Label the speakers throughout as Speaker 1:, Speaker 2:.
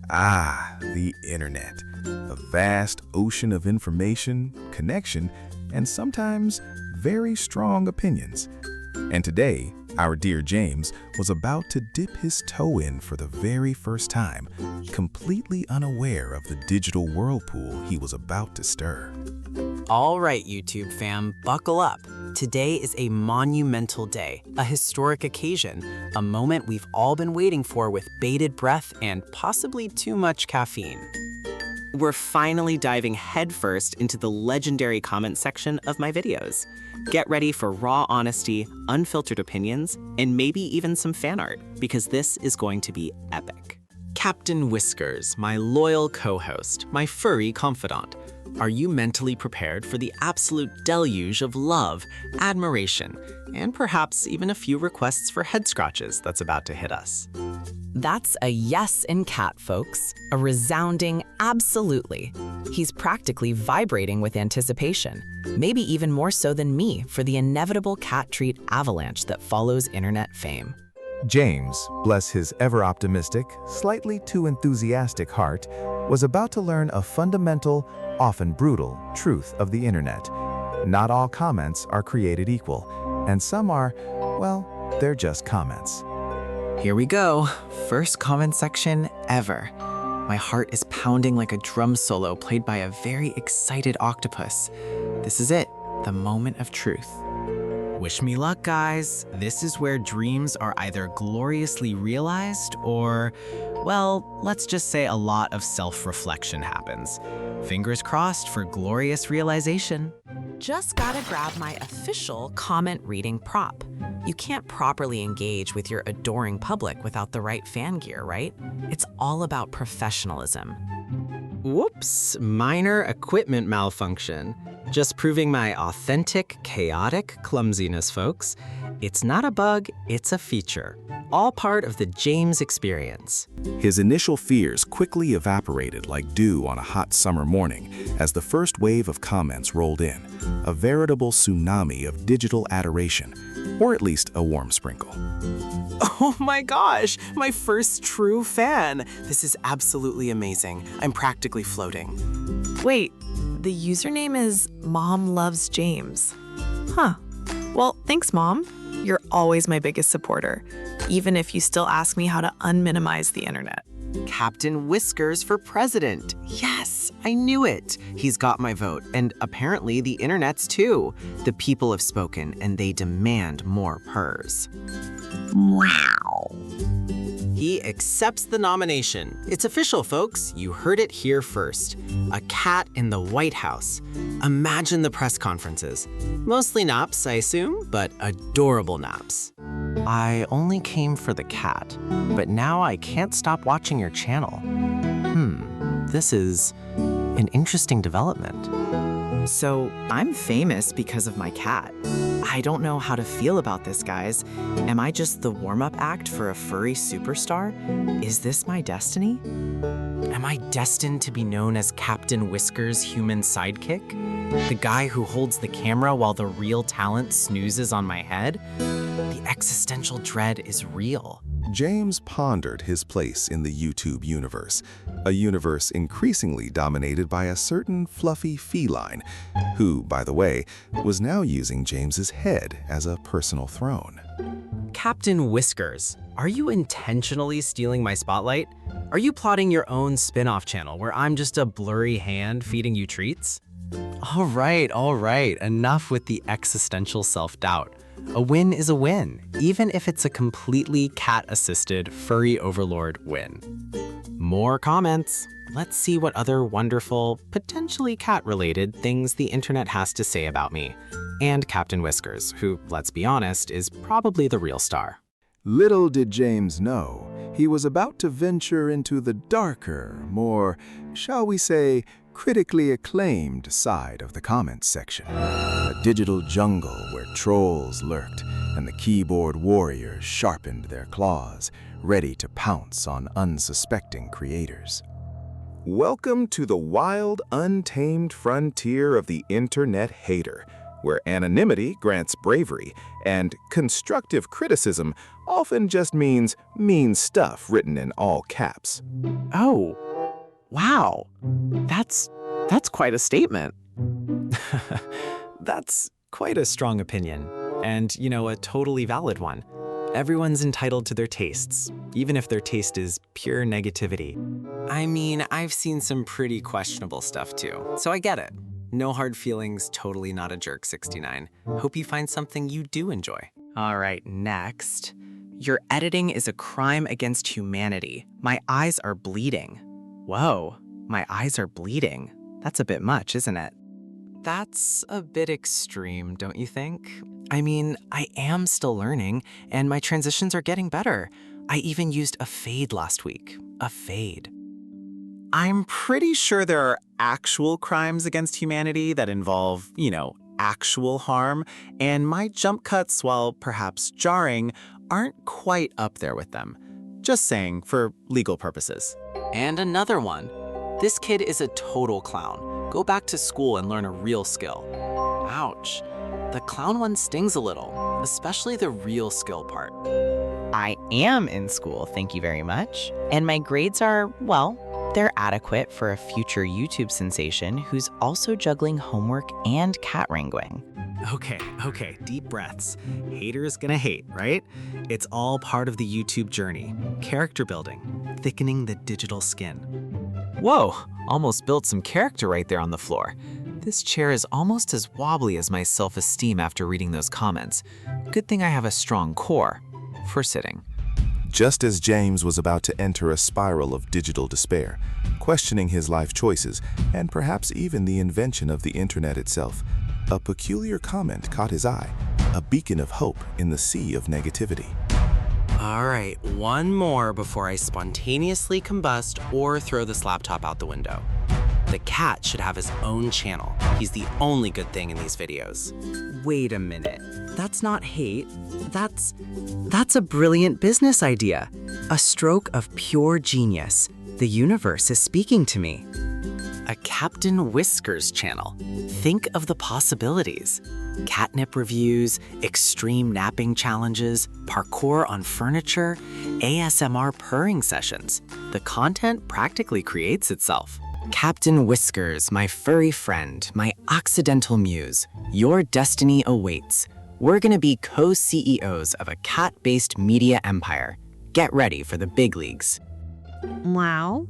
Speaker 1: The internet. A vast ocean of information, connection, and sometimes very strong opinions. And today, our dear James was about to dip his toe in for the very first time, completely unaware of the digital whirlpool he was about to stir.
Speaker 2: All right, YouTube fam, buckle up. Today is a monumental day, a historic occasion, a moment we've all been waiting for with bated breath and possibly too much caffeine. We're finally diving headfirst into the legendary comment section of my videos. Get ready for raw honesty, unfiltered opinions, and maybe even some fan art, because this is going to be epic. Captain Whiskers, my loyal co-host, my furry confidant. Are you mentally prepared for the absolute deluge of love, admiration, and perhaps even a few requests for head scratches that's about to hit us?
Speaker 3: That's a yes in cat, folks. A resounding absolutely. He's practically vibrating with anticipation, maybe even more so than me for the inevitable cat treat avalanche that follows internet fame.
Speaker 1: James, bless his ever-optimistic, slightly too enthusiastic heart, was about to learn a fundamental, often brutal, truth of the internet. Not all comments are created equal, and some are, well, they're just comments.
Speaker 2: Here we go. First comment section ever. My heart is pounding like a drum solo played by a very excited octopus. This is it, the moment of truth. Wish me luck, guys. This is where dreams are either gloriously realized or, well, let's just say a lot of self-reflection happens. Fingers crossed for glorious realization.
Speaker 3: Just gotta grab my official comment reading prop. You can't properly engage with your adoring public without the right fan gear, right? It's all about professionalism.
Speaker 2: Whoops, minor equipment malfunction. Just proving my authentic, chaotic clumsiness, folks. It's not a bug, it's a feature. All part of the James experience.
Speaker 1: His initial fears quickly evaporated like dew on a hot summer morning as the first wave of comments rolled in, a veritable tsunami of digital adoration, or at least a warm sprinkle.
Speaker 2: Oh my gosh, my first true fan. This is absolutely amazing. I'm practically floating.
Speaker 4: Wait, the username is Mom Loves James. Huh. Well, thanks, Mom. You're always my biggest supporter, even if you still ask me how to unminimize the internet.
Speaker 2: Captain Whiskers for president. Yes, I knew it. He's got my vote, and apparently the internet's too. The people have spoken, and they demand more purrs. Wow. He accepts the nomination. It's official, folks. You heard it here first. A cat in the White House. Imagine the press conferences. Mostly naps, I assume, but adorable naps. I only came for the cat, but now I can't stop watching your channel. This is an interesting development.
Speaker 5: So I'm famous because of my cat. I don't know how to feel about this, guys. Am I just the warm-up act for a furry superstar? Is this my destiny?
Speaker 2: Am I destined to be known as Captain Whiskers' human sidekick? The guy who holds the camera while the real talent snoozes on my head? The existential dread is real.
Speaker 1: James pondered his place in the YouTube universe, a universe increasingly dominated by a certain fluffy feline, who, by the way, was now using James's head as a personal throne.
Speaker 2: Captain Whiskers, are you intentionally stealing my spotlight? Are you plotting your own spin-off channel where I'm just a blurry hand feeding you treats? All right, enough with the existential self-doubt. A win is a win, even if it's a completely cat-assisted furry overlord win. More comments. Let's see what other wonderful, potentially cat-related things the internet has to say about me. And Captain Whiskers, who, let's be honest, is probably the real star.
Speaker 1: Little did James know, he was about to venture into the darker, more, shall we say, critically acclaimed side of the comments section. A digital jungle where trolls lurked and the keyboard warriors sharpened their claws, ready to pounce on unsuspecting creators. Welcome to the wild, untamed frontier of the internet hater. where anonymity grants bravery, and constructive criticism often just means mean stuff written in all caps.
Speaker 5: Oh, wow. That's quite a statement.
Speaker 2: That's quite a strong opinion, and, a totally valid one. Everyone's entitled to their tastes, even if their taste is pure negativity. I mean, I've seen some pretty questionable stuff too, so I get it. No hard feelings, totally not a jerk 69. Hope you find something you do enjoy.
Speaker 3: All right, next. Your editing is a crime against humanity. My eyes are bleeding. Whoa, my eyes are bleeding. That's a bit much, isn't it?
Speaker 2: That's a bit extreme, don't you think? I mean, I am still learning, and my transitions are getting better. I even used a fade last week. A fade.
Speaker 5: I'm pretty sure there are actual crimes against humanity that involve, actual harm, and my jump cuts, while perhaps jarring, aren't quite up there with them. Just saying, for legal purposes.
Speaker 2: And another one. This kid is a total clown. Go back to school and learn a real skill. Ouch. The clown one stings a little, especially the real skill part.
Speaker 3: I am in school, thank you very much. And my grades are, well, they're adequate for a future YouTube sensation who's also juggling homework and cat wrangling.
Speaker 2: Okay, deep breaths. Haters gonna hate, right? It's all part of the YouTube journey. Character building, thickening the digital skin.
Speaker 6: Whoa, almost built some character right there on the floor. This chair is almost as wobbly as my self-esteem after reading those comments. Good thing I have a strong core for sitting.
Speaker 1: Just as James was about to enter a spiral of digital despair, questioning his life choices and perhaps even the invention of the internet itself, a peculiar comment caught his eye, a beacon of hope in the sea of negativity.
Speaker 2: All right, one more before I spontaneously combust or throw this laptop out the window. The cat should have his own channel. He's the only good thing in these videos. Wait a minute. That's not hate. That's a brilliant business idea. A stroke of pure genius. The universe is speaking to me. A Captain Whiskers channel. Think of the possibilities. Catnip reviews, extreme napping challenges, parkour on furniture, ASMR purring sessions. The content practically creates itself. Captain Whiskers, my furry friend, my Occidental muse, your destiny awaits. We're gonna be co-CEOs of a cat-based media empire. Get ready for the big leagues.
Speaker 7: Wow.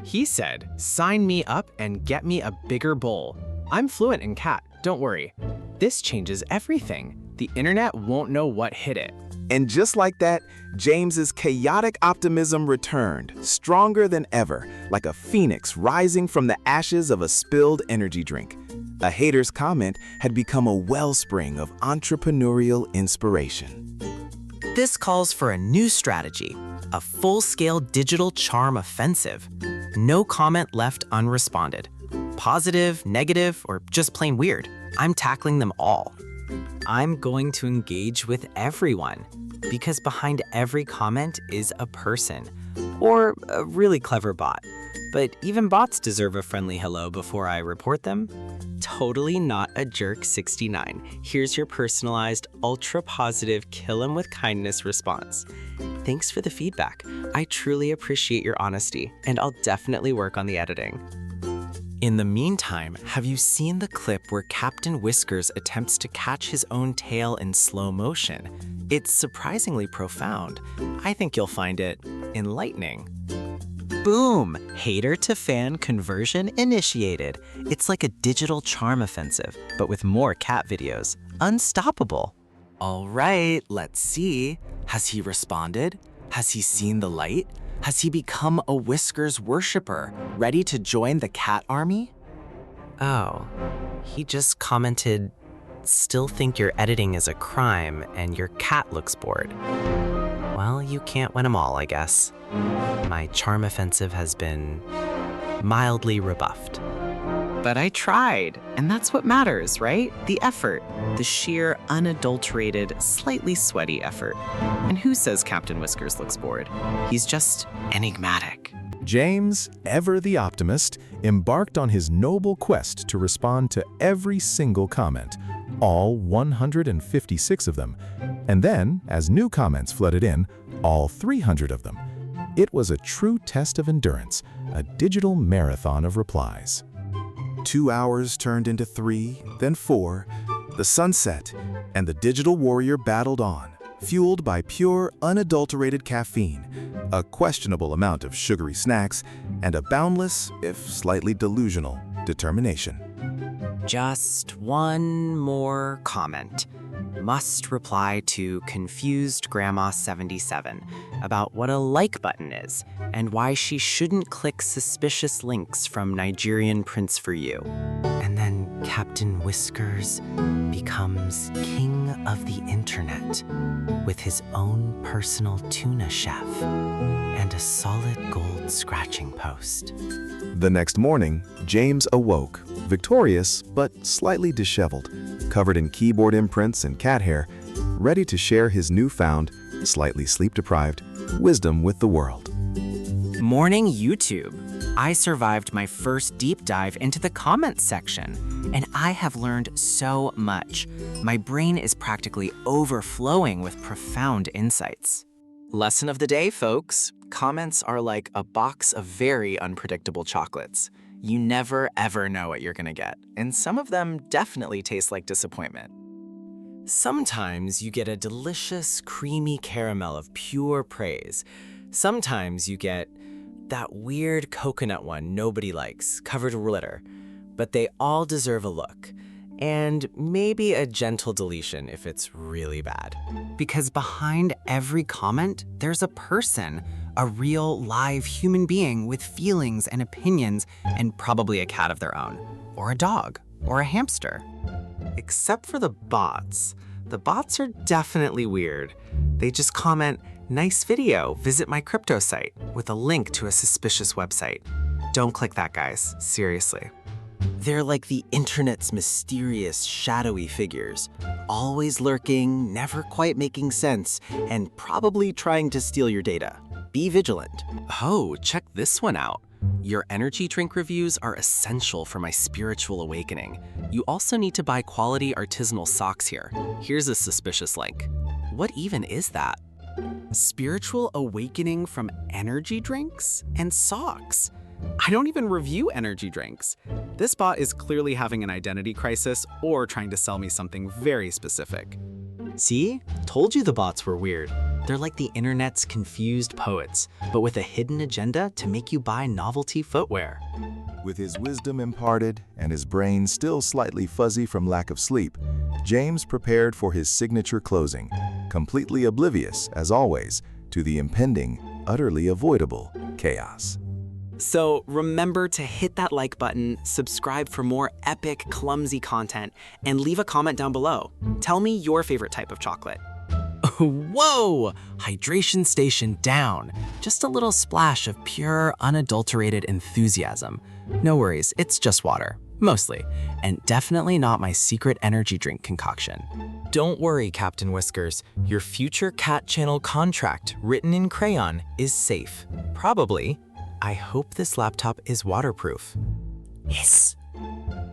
Speaker 2: He said, sign me up and get me a bigger bowl. I'm fluent in cat, don't worry. This changes everything. The internet won't know what hit it.
Speaker 1: And just like that, James's chaotic optimism returned, stronger than ever, like a phoenix rising from the ashes of a spilled energy drink. A hater's comment had become a wellspring of entrepreneurial inspiration.
Speaker 2: This calls for a new strategy, a full-scale digital charm offensive. No comment left unresponded. Positive, negative, or just plain weird. I'm tackling them all. I'm going to engage with everyone, because behind every comment is a person, or a really clever bot. But even bots deserve a friendly hello before I report them. Totally not a jerk 69. Here's your personalized, ultra-positive, kill 'em with kindness response. Thanks for the feedback. I truly appreciate your honesty, and I'll definitely work on the editing. In the meantime, have you seen the clip where Captain Whiskers attempts to catch his own tail in slow motion? It's surprisingly profound. I think you'll find it enlightening. Boom! Hater to fan conversion initiated. It's like a digital charm offensive, but with more cat videos. Unstoppable. All right, let's see. Has he responded? Has he seen the light? Has he become a Whiskers worshiper, ready to join the cat army? Oh, he just commented, still think your editing is a crime and your cat looks bored. Well, you can't win them all, I guess. My charm offensive has been mildly rebuffed.
Speaker 3: But I tried, and that's what matters, right? The effort, the sheer, unadulterated, slightly sweaty effort. And who says Captain Whiskers looks bored? He's just enigmatic.
Speaker 1: James, ever the optimist, embarked on his noble quest to respond to every single comment,
Speaker 8: all 156 of them. And then, as new comments flooded in, all 300 of them. It was a true test of endurance, a digital marathon of replies.
Speaker 1: 2 hours turned into 3, then 4. The sun set, and the digital warrior battled on, fueled by pure, unadulterated caffeine, a questionable amount of sugary snacks, and a boundless, if slightly delusional, determination.
Speaker 2: Just one more comment. Must reply to Confused Grandma 77 about what a like button is and why she shouldn't click suspicious links from Nigerian Prince for You. And then Captain Whiskers becomes king of the internet with his own personal tuna chef and a solid gold scratching post.
Speaker 1: The next morning, James awoke, victorious but slightly disheveled, covered in keyboard imprints and cat hair, ready to share his newfound, slightly sleep-deprived, wisdom with the world.
Speaker 2: Morning YouTube. I survived my first deep dive into the comments section, and I have learned so much. My brain is practically overflowing with profound insights. Lesson of the day, folks. Comments are like a box of very unpredictable chocolates. You never ever know what you're gonna get, and some of them definitely taste like disappointment. Sometimes you get a delicious, creamy caramel of pure praise. Sometimes you get that weird coconut one nobody likes, covered with glitter. But they all deserve a look. And maybe a gentle deletion if it's really bad. Because behind every comment, there's a person, a real live human being with feelings and opinions, and probably a cat of their own, or a dog, or a hamster. Except for the bots. The bots are definitely weird. They just comment, "Nice video, visit my crypto site," with a link to a suspicious website. Don't click that, guys, seriously. They're like the internet's mysterious, shadowy figures, always lurking, never quite making sense, and probably trying to steal your data. Be vigilant. Oh, check this one out. Your energy drink reviews are essential for my spiritual awakening. You also need to buy quality artisanal socks here. Here's a suspicious link. What even is that? Spiritual awakening from energy drinks and socks. I don't even review energy drinks. This bot is clearly having an identity crisis or trying to sell me something very specific. See? Told you the bots were weird. They're like the internet's confused poets, but with a hidden agenda to make you buy novelty footwear.
Speaker 1: With his wisdom imparted and his brain still slightly fuzzy from lack of sleep, James prepared for his signature closing, completely oblivious, as always, to the impending, utterly avoidable chaos.
Speaker 2: So remember to hit that like button, subscribe for more epic, clumsy content, and leave a comment down below. Tell me your favorite type of chocolate. Whoa! Hydration station down. Just a little splash of pure, unadulterated enthusiasm. No worries, it's just water, mostly, and definitely not my secret energy drink concoction. Don't worry, Captain Whiskers. Your future Cat Channel contract, written in crayon, is safe. Probably. I hope this laptop is waterproof. Yes.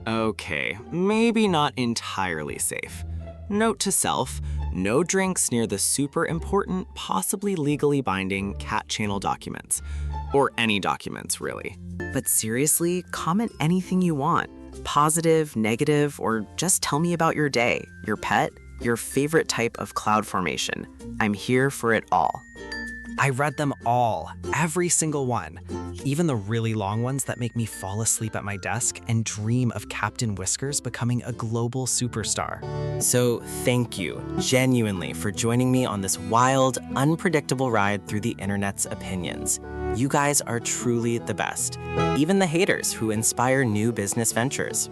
Speaker 2: Okay, maybe not entirely safe. Note to self, no drinks near the super important, possibly legally binding Cat Channel documents. Or any documents, really. But seriously, comment anything you want. Positive, negative, or just tell me about your day, your pet, your favorite type of cloud formation. I'm here for it all. I read them all, every single one, even the really long ones that make me fall asleep at my desk and dream of Captain Whiskers becoming a global superstar. So thank you, genuinely, for joining me on this wild, unpredictable ride through the internet's opinions. You guys are truly the best, even the haters who inspire new business ventures.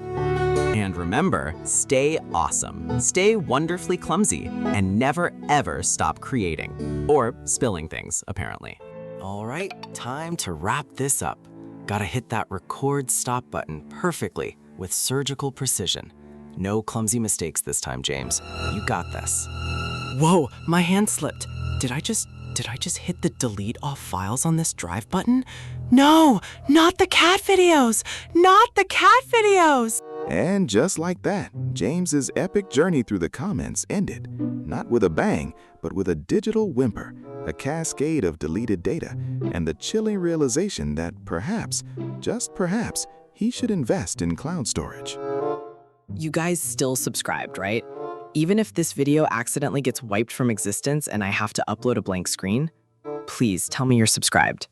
Speaker 2: And remember, stay awesome, stay wonderfully clumsy, and never ever stop creating. Or spilling things, apparently. All right, time to wrap this up. Gotta hit that record stop button perfectly with surgical precision. No clumsy mistakes this time, James. You got this. Whoa, my hand slipped. Did I just hit the delete all files on this drive button? No, not the cat videos! Not the cat videos!
Speaker 1: And just like that, James's epic journey through the comments ended, not with a bang, but with a digital whimper, a cascade of deleted data, and the chilling realization that perhaps, just perhaps, he should invest in cloud storage.
Speaker 3: You guys still subscribed, right? Even if this video accidentally gets wiped from existence and I have to upload a blank screen, please tell me you're subscribed.